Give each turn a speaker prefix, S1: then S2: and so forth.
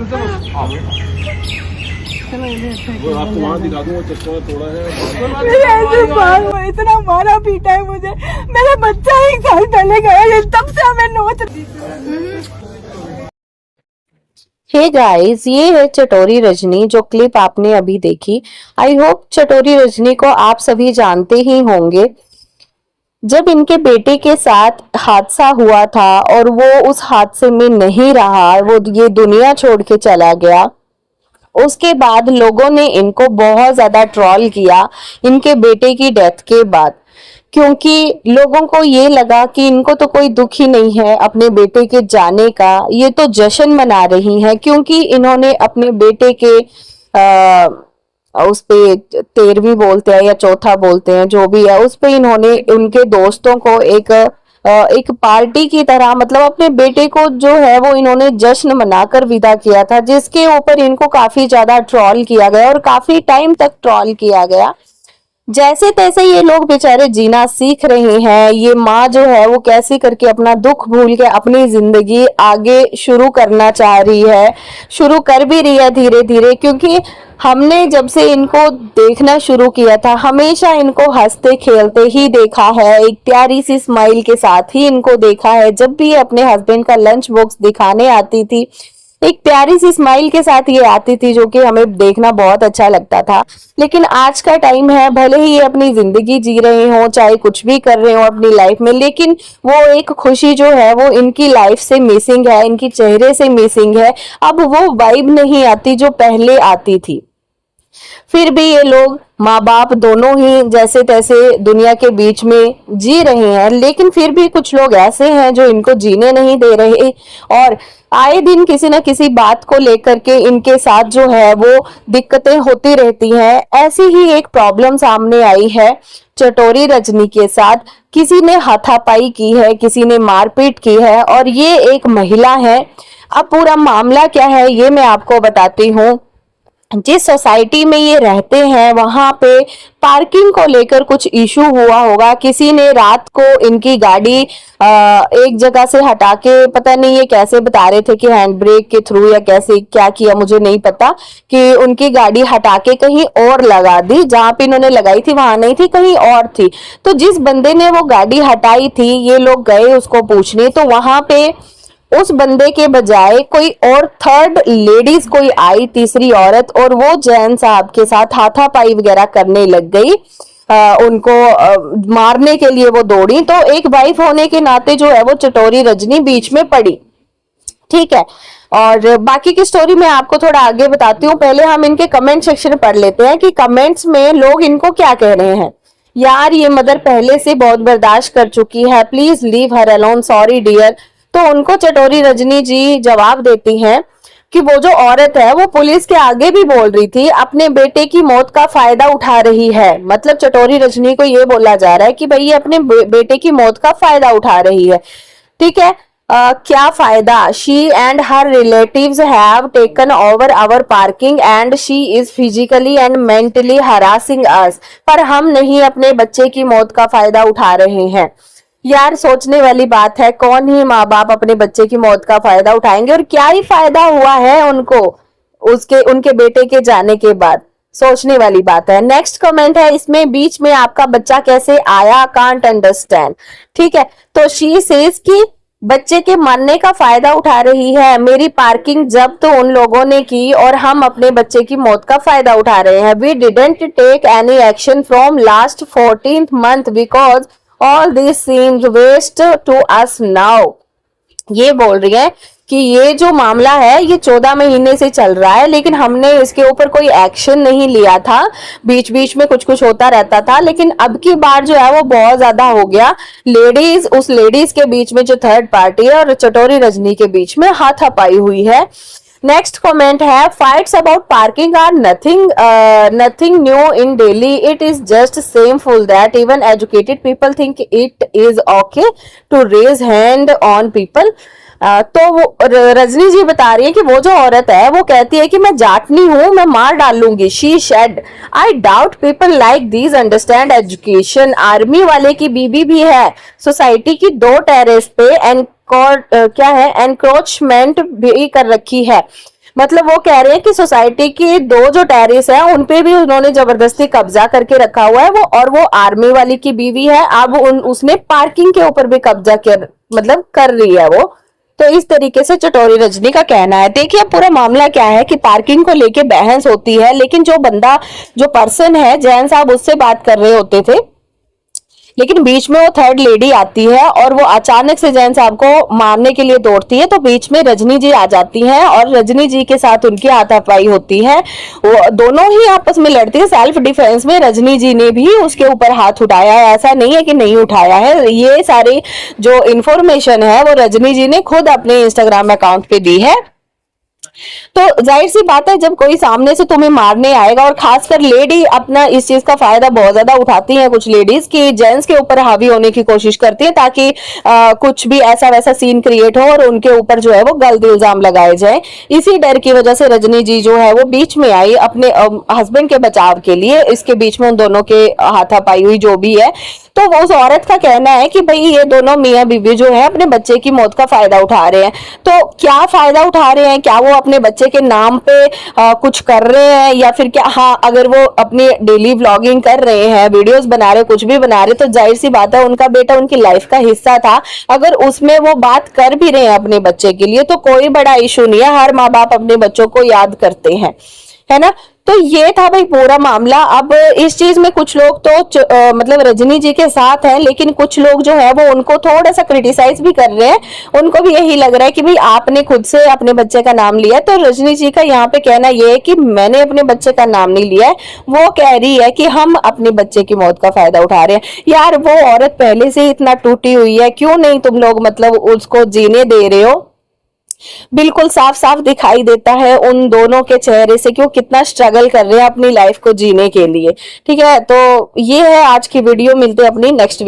S1: वो आपको वहाँ दिखा दूँ, वो चश्मा थोड़ा है।
S2: इतना मारा पीटा है मुझे, मेरा बच्चा 1 साल पहले गया, तब से हमें नोच।
S3: हे गाइस, ये है चटोरी रजनी जो क्लिप आपने अभी देखी। आई होप चटोरी रजनी को आप सभी जानते ही होंगे। जब इनके बेटे के साथ हादसा हुआ था और वो उस हादसे में नहीं रहा, वो ये दुनिया छोड़ के चला गया, उसके बाद लोगों ने इनको बहुत ज्यादा ट्रोल किया इनके बेटे की डेथ के बाद, क्योंकि लोगों को ये लगा कि इनको तो कोई दुख ही नहीं है अपने बेटे के जाने का, ये तो जश्न मना रही हैं क्योंकि इन्होंने अपने बेटे के उस पे 13वीं बोलते हैं या चौथा बोलते हैं जो भी है, उस पे इन्होंने उनके दोस्तों को एक पार्टी की तरह, मतलब अपने बेटे को जो है वो इन्होंने जश्न मनाकर विदा किया था, जिसके ऊपर इनको काफी ज्यादा ट्रोल किया गया और काफी टाइम तक ट्रोल किया गया। जैसे तैसे ये लोग बेचारे जीना सीख रहे हैं। ये माँ जो है वो कैसे करके अपना दुख भूल के अपनी जिंदगी आगे शुरू करना चाह रही है, शुरू कर भी रही है धीरे धीरे, क्योंकि हमने जब से इनको देखना शुरू किया था हमेशा इनको हंसते खेलते ही देखा है, एक प्यारी सी स्माइल के साथ ही इनको देखा है। जब भी अपने हस्बैंड का लंच बॉक्स दिखाने आती थी, एक प्यारी सी स्माइल के साथ ये आती थी, जो कि हमें देखना बहुत अच्छा लगता था। लेकिन आज का टाइम है, भले ही ये अपनी जिंदगी जी रहे हो, चाहे कुछ भी कर रहे हो अपनी लाइफ में, लेकिन वो एक खुशी जो है वो इनकी लाइफ से मिसिंग है, इनकी चेहरे से मिसिंग है। अब वो वाइब नहीं आती जो पहले आती थी। फिर भी ये लोग माँ बाप दोनों ही जैसे तैसे दुनिया के बीच में जी रहे हैं, लेकिन फिर भी कुछ लोग ऐसे हैं जो इनको जीने नहीं दे रहे और आए दिन किसी न किसी बात को लेकर के इनके साथ जो है वो दिक्कतें होती रहती हैं। ऐसी ही एक प्रॉब्लम सामने आई है चटोरी रजनी के साथ। किसी ने हाथापाई की है, किसी ने मारपीट की है और ये एक महिला है। अब पूरा मामला क्या है ये मैं आपको बताती हूँ। जिस सोसाइटी में ये रहते हैं वहां पे पार्किंग को लेकर कुछ इशू हुआ होगा। किसी ने रात को इनकी गाड़ी एक जगह से हटा के, पता नहीं ये कैसे बता रहे थे कि हैंड ब्रेक के थ्रू या कैसे क्या किया मुझे नहीं पता, कि उनकी गाड़ी हटा के कहीं और लगा दी, जहां पे इन्होंने लगाई थी वहां नहीं थी, कहीं और थी। तो जिस बंदे ने वो गाड़ी हटाई थी ये लोग गए उसको पूछने, तो वहां पे उस बंदे के बजाय कोई और थर्ड लेडीज कोई आई, तीसरी औरत, और वो जैन साहब के साथ हाथापाई वगैरह करने लग गई। उनको मारने के लिए वो दौड़ी। तो एक वाइफ होने के नाते जो है वो चटोरी रजनी बीच में पड़ी। ठीक है, और बाकी की स्टोरी मैं आपको थोड़ा आगे बताती हूँ। पहले हम इनके कमेंट सेक्शन पढ़ लेते हैं कि कमेंट्स में लोग इनको क्या कह रहे हैं। यार ये मदर पहले से बहुत बर्दाश्त कर चुकी है, please leave her alone, sorry dear. तो उनको चटोरी रजनी जी जवाब देती हैं कि वो जो औरत है वो पुलिस के आगे भी बोल रही थी, अपने बेटे की मौत का फायदा उठा रही है। मतलब चटोरी रजनी को ये बोला जा रहा है कि भाई ये अपने बेटे की मौत का फायदा उठा रही है। ठीक है, क्या फायदा? She and her relatives have taken over our parking and she is physically and mentally harassing us. पर हम नहीं अपने बच्चे की मौत का फायदा उठा रहे हैं। यार सोचने वाली बात है, कौन ही माँ बाप अपने बच्चे की मौत का फायदा उठाएंगे, और क्या ही फायदा हुआ है उनको उनके बेटे के जाने के बाद। सोचने वाली बात है। नेक्स्ट कमेंट है इसमें, बीच में आपका बच्चा कैसे आया, कांट अंडरस्टैंड। ठीक है, तो शी सेज कि बच्चे के मरने का फायदा उठा रही है। मेरी पार्किंग जब्त तो उन लोगों ने की और हम अपने बच्चे की मौत का फायदा उठा रहे हैं। We didn't take any action from last 14th month because all this seems waste to us now। ये बोल रही है कि ये जो मामला है ये 14 महीने से चल रहा है, लेकिन हमने इसके ऊपर कोई एक्शन नहीं लिया था। बीच बीच में कुछ कुछ होता रहता था, लेकिन अब की बार जो है वो बहुत ज्यादा हो गया। उस लेडीज के बीच में जो थर्ड पार्टी है और चटोरी रजनी के बीच में हाथापाई हुई है। नेक्स्ट कमेंट है, fights about parking are nothing new in Delhi, it is just shameful that even educated people think it is okay to raise hand on people. तो वो रजनी जी बता रही है कि वो जो औरत है वो कहती है कि मैं जाटनी हूं, मैं मार डालूंगी। She said, I doubt people like these understand education. Army वाले की बीबी भी है। सोसाइटी की 2 टेरेस पे क्या है एनक्रोचमेंट भी कर रखी है। मतलब वो कह रहे हैं कि सोसाइटी की 2 जो टेरेस है उन पे भी उन्होंने जबरदस्ती कब्जा करके रखा हुआ है वो, और वो आर्मी वाली की बीवी है। अब उसने पार्किंग के ऊपर भी कब्जा कर रही है वो। तो इस तरीके से चटोरी रजनी का कहना है। देखिए पूरा मामला क्या है कि पार्किंग को लेके बहस होती है, लेकिन जो पर्सन है जैन साहब उससे बात कर रहे होते थे, लेकिन बीच में वो थर्ड लेडी आती है और वो अचानक से जैन साहब को मारने के लिए दौड़ती है। तो बीच में रजनी जी आ जाती हैं और रजनी जी के साथ उनकी हाथापाई होती है। वो दोनों ही आपस में लड़ती है। सेल्फ डिफेंस में रजनी जी ने भी उसके ऊपर हाथ उठाया है, ऐसा नहीं है कि नहीं उठाया है। ये सारी जो इंफॉर्मेशन है वो रजनी जी ने खुद अपने इंस्टाग्राम अकाउंट पे दी है। तो जाहिर सी बात है जब कोई सामने से तुम्हें मारने आएगा, और खासकर लेडी अपना इस चीज का फायदा बहुत ज्यादा उठाती हैं कुछ लेडीज की जेंट्स के ऊपर हावी होने की कोशिश करती हैं ताकि कुछ भी ऐसा वैसा सीन क्रिएट हो और उनके ऊपर जो है वो गलत इल्जाम लगाए जाए। इसी डर की वजह से रजनी जी जो है वो बीच में आई अपने हस्बैंड के बचाव के लिए। इसके बीच में उन दोनों के हाथापाई हुई जो भी है। तो वो उस औरत का कहना है कि भाई ये दोनों मियाँ बीवी जो है अपने बच्चे की मौत का फायदा उठा रहे हैं। तो क्या फायदा उठा रहे हैं, क्या वो अपने बच्चे के नाम पे कुछ कर रहे हैं या फिर क्या? हाँ, अगर वो अपनी डेली व्लॉगिंग कर रहे हैं, वीडियोस बना रहे, कुछ भी बना रहे, तो जाहिर सी बात है उनका बेटा उनकी लाइफ का हिस्सा था। अगर उसमें वो बात कर भी रहे हैं अपने बच्चे के लिए तो कोई बड़ा इशू नहीं है। हर माँ बाप अपने बच्चों को याद करते हैं, है ना। तो ये था भाई पूरा मामला। अब इस चीज में कुछ लोग तो मतलब रजनी जी के साथ हैं, लेकिन कुछ लोग जो है वो उनको थोड़ा सा क्रिटिसाइज भी कर रहे हैं। उनको भी यही लग रहा है कि भाई आपने खुद से अपने बच्चे का नाम लिया। तो रजनी जी का यहाँ पे कहना ये है कि मैंने अपने बच्चे का नाम नहीं लिया है। वो कह रही है कि हम अपने बच्चे की मौत का फायदा उठा रहे हैं। यार वो औरत पहले से इतना टूटी हुई है, क्यों नहीं तुम लोग मतलब उसको जीने दे रहे हो? बिल्कुल साफ साफ दिखाई देता है उन दोनों के चेहरे से कि वो कितना स्ट्रगल कर रहे हैं अपनी लाइफ को जीने के लिए। ठीक है, तो ये है आज की वीडियो। मिलते हैं अपनी नेक्स्ट